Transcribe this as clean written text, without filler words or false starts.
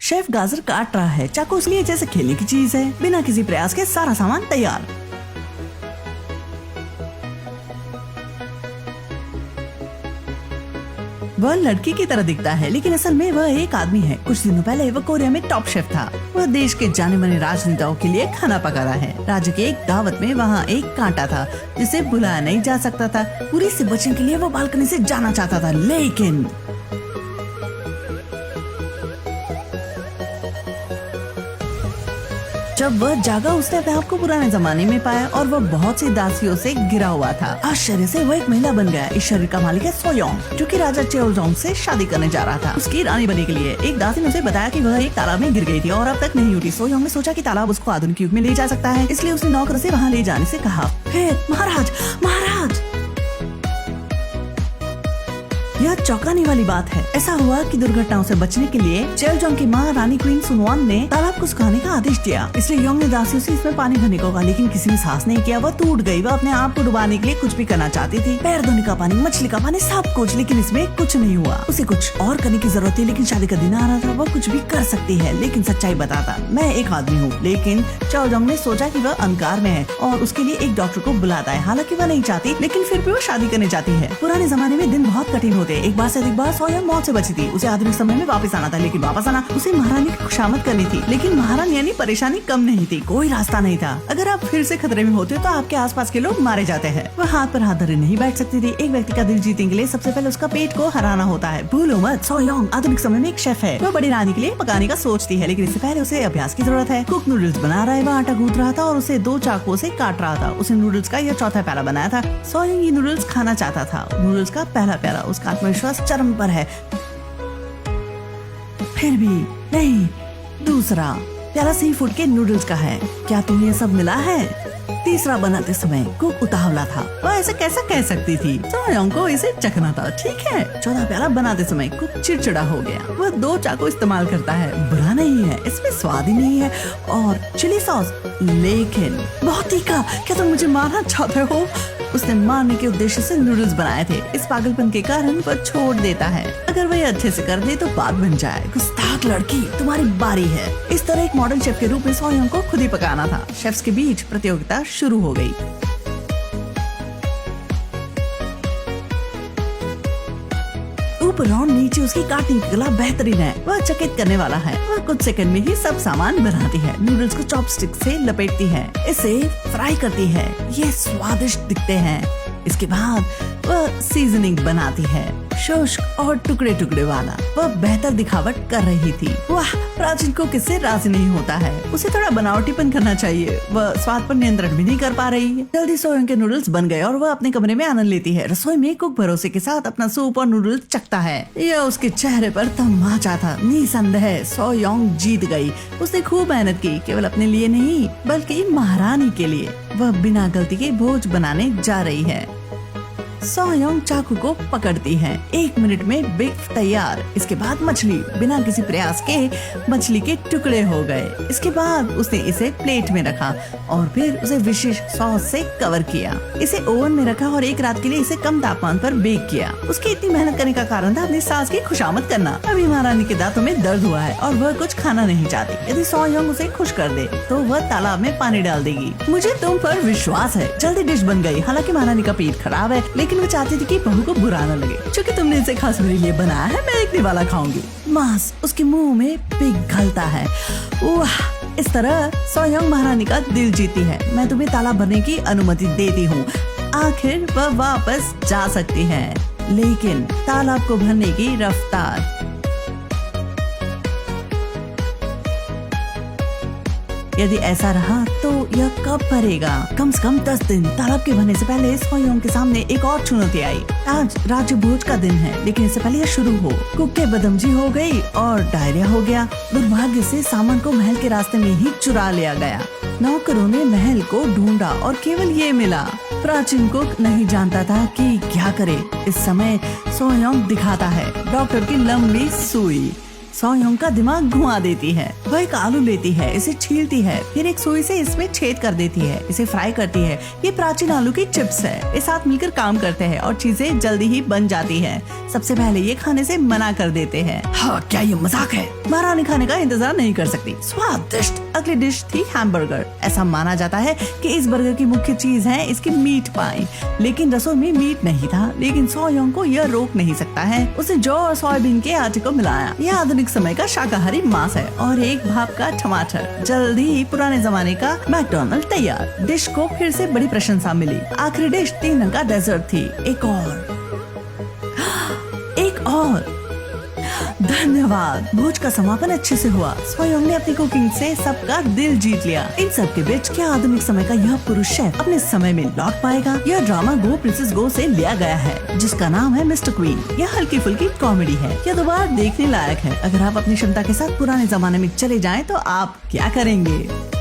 Chef गाजर काट रहा है। चाकू उसके लिए जैसे खेलने की चीज है। बिना किसी प्रयास के सारा सामान तैयार। वह लड़की की तरह दिखता है, लेकिन असल में वह एक आदमी है। कुछ दिनों पहले वह कोरिया में टॉप शेफ था। वह देश के जाने माने राजनेताओं के लिए खाना पका रहा है। राज्य के एक दावत में वहाँ एक कांटा था जिसे बुलाया नहीं जा सकता था। पूरी से बचने के लिए वो बालकनी से जाना चाहता था, लेकिन जब वह जागा उसने अपने आप को पुराने जमाने में पाया और वह बहुत सी दासियों से घिरा हुआ था। आश्चर्य से वह एक महिला बन गया। इस शरीर का मालिक है सोयोंग, जो कि राजा चेओलजोंग से शादी करने जा रहा था। उसकी रानी बनने के लिए एक दासी ने उसे बताया कि वह एक तालाब में गिर गई थी और अब तक नहीं उठी। सोयोंग ने सोचा कि तालाब उसको आधुनिक युग में ले जा सकता है, इसलिए उसने नौकर से वहाँ ले जाने से कहा। फिर महाराज महाराज यह चौंकाने वाली बात है। ऐसा हुआ कि दुर्घटनाओं से बचने के लिए चेओलजोंग की माँ रानी क्वीन सुनवान ने तालाब को सुखाने का आदेश दिया। इसलिए योंग ने दासियों से इसमें पानी भरने को कहा, लेकिन किसी ने साहस नहीं किया। वह टूट गई। वह अपने आप को डुबाने के लिए कुछ भी करना चाहती थी। पैर धोने का पानी, मछली का पानी, सब कुछ, लेकिन इसमें कुछ नहीं हुआ। उसे कुछ और करने की जरूरत थी, लेकिन शादी का दिन आ रहा था। वह कुछ भी कर सकती है, लेकिन सच्चाई बताता मैं एक आदमी हूँ। लेकिन चेओलजोंग ने सोचा कि वह अंधकार में है और उसके लिए एक डॉक्टर को बुलाता है। हालांकि वह नहीं चाहती, लेकिन फिर भी वो शादी करने चाहती है। पुराने जमाने में दिन बहुत कठिन होते। एक बार से अधिक बार सोयोंग मौत से बची थी। उसे आधुनिक समय में वापस आना था, लेकिन वापस आना उसे महारानी की खुशामद करनी थी। लेकिन महारानी यानी परेशानी कम नहीं थी। कोई रास्ता नहीं था। अगर आप फिर से खतरे में होते तो आपके आसपास के लोग मारे जाते हैं। वह हाथ पर हाथ धरे नहीं बैठ सकती थी। एक व्यक्ति का दिल जीतने के लिए सबसे पहले उसका पेट को हराना होता है। भूलो मत, सोयोंग आधुनिक समय में एक शेफ है। वह बड़ी रानी के लिए पकाने का सोचती है, लेकिन इससे पहले उसे अभ्यास की जरूरत है। कुक नूडल्स बना रहा है। वह आटा गूंथ रहा था और उसे 2 चाकुओं से काट रहा था। उसे नूडल्स का यह चौथा प्याला बनाया था। सोयोंग ये नूडल्स खाना चाहता था। नूडल्स का पहला प्याला। उसका आत्मविश्वास चरम पर है। फिर भी नहीं। दूसरा प्याला सी फूड के नूडल्स का है। क्या तुम्हें ये सब मिला है? तीसरा बनाते समय कुक उतावला था। वह ऐसे कैसे कह सकती थी? सोयोंग को इसे चखना था। ठीक है। चौथा प्याला बनाते समय कुक चिड़चिड़ा हो गया। वह 2 चाकू इस्तेमाल करता है। बुरा नहीं है, इसमें स्वाद ही नहीं है। और चिली सॉस, लेकिन बहुत तीखा। क्या तुम मुझे मारना चाहते हो? उसने मारने के उद्देश्य से नूडल्स बनाए थे। इस पागलपन के कारण वह छोड़ देता है। अगर वह अच्छे से कर दे तो बात बन जाए। गुस्ताख लड़की, तुम्हारी बारी है। इस तरह एक मॉडल शेफ के रूप में सोयोंग को खुद ही पकाना था। शेफ्स के बीच प्रतियोगिता शुरू हो गई। ऊपर और नीचे उसकी काटने की कला बेहतरीन है। वह चकित करने वाला है। वह कुछ सेकंड में ही सब सामान बनाती है। नूडल्स को चॉपस्टिक से लपेटती है। इसे फ्राई करती है। ये स्वादिष्ट दिखते हैं। इसके बाद वह सीजनिंग बनाती है, शुष्क और टुकड़े टुकड़े वाला। वह बेहतर दिखावट कर रही थी। वाह, प्राचीन को किससे राजी नहीं होता है। उसे थोड़ा बनावटीपन करना चाहिए। वह स्वाद पर नियंत्रण भी नहीं कर पा रही है। जल्दी सोयोंग के नूडल्स बन गए और वह अपने कमरे में आनंद लेती है। रसोई में कुक भरोसे के साथ अपना सूप और नूडल्स चखता है। यह उसके चेहरे पर तमाचा था। निसंदेह सोयोंग जीत गई। उसने खूब मेहनत की, केवल अपने लिए नहीं बल्कि महारानी के लिए। वह बिना गलती के भोज बनाने जा रही है। सोयोंग चाकू को पकड़ती है। 1 मिनट में बीफ तैयार। इसके बाद मछली। बिना किसी प्रयास के मछली के टुकड़े हो गए। इसके बाद उसने इसे प्लेट में रखा और फिर उसे विशेष सॉस से कवर किया। इसे ओवन में रखा और 1 रात के लिए इसे कम तापमान पर बेक किया। उसकी इतनी मेहनत करने का कारण था अपनी सास की खुशामद करना। अभी महारानी के दांतों में दर्द हुआ है और वह कुछ खाना नहीं चाहती। यदि सोयोंग उसे खुश कर दे तो वह तालाब में पानी डाल देगी। मुझे तुम पर विश्वास है। जल्दी डिश बन गई। हालांकि महारानी का पेट खराब है, लेकिन वो चाहती थी कि बहू को बुरा न लगे। क्योंकि तुमने इसे खास मेरे लिए बनाया है, मैं एक निवाला खाऊंगी। मांस उसके मुंह में पिघलता है। वाह, इस तरह सोयोंग महारानी का दिल जीती है। मैं तुम्हें तालाब भरने की अनुमति देती हूँ। आखिर वह वापस जा सकती है, लेकिन तालाब को भरने की रफ्तार। यदि ऐसा रहा तो यह कब भरेगा? कम से कम 10 दिन। तालाब के भरने से पहले सोयोंग के सामने एक और चुनौती आई। आज राज्य भोज का दिन है, लेकिन इससे पहले यह शुरू हो। कुक के बदहमजी हो गई और डायरिया हो गया। दुर्भाग्य से सामान को महल के रास्ते में ही चुरा लिया गया। नौकरों ने महल को ढूंढा और केवल ये मिला। प्राचीन कुक नहीं जानता था कि क्या करे। इस समय सोयोंग दिखाता है डॉक्टर की लंबी सुई। सोयोंग का दिमाग घुमा देती है। वह एक आलू लेती है, इसे छीलती है, फिर एक सुई से इसमें छेद कर देती है, इसे फ्राई करती है। ये प्राचीन आलू की चिप्स है। ये साथ मिलकर काम करते हैं और चीजें जल्दी ही बन जाती है। सबसे पहले ये खाने से मना कर देते हैं। हाँ, क्या ये मजाक है? महारानी खाने का इंतजार नहीं कर सकती। स्वादिष्ट। अगली डिश थी हैमबर्गर। ऐसा माना जाता है कि इस बर्गर की मुख्य चीज है इसकी मीट पाई, लेकिन रसोई में मीट नहीं था। लेकिन सोयोंग को यह रोक नहीं सकता है। उसने जौ और सोयाबीन के आटे को मिलाया। यह आधुनिक समय का शाकाहारी मांस है और एक भाप का टमाटर। जल्दी ही पुराने जमाने का मैकडोनल्ड तैयार। डिश को फिर से बड़ी प्रशंसा मिली। आखिरी डिश 3 रंग का डेजर्ट थी। एक और धन्यवाद। भोज का समापन अच्छे से हुआ। सोयोंग ने अपनी कुकिंग से सबका दिल जीत लिया। इन सब के बीच क्या आधुनिक समय का यह पुरुष शेफ अपने समय में लौट पाएगा? यह ड्रामा गो प्रिंसेस गो से लिया गया है, जिसका नाम है मिस्टर क्वीन। यह हल्की फुल्की कॉमेडी है। यह दोबारा देखने लायक है। अगर आप अपनी क्षमता के साथ पुराने जमाने में चले जाएं तो आप क्या करेंगे?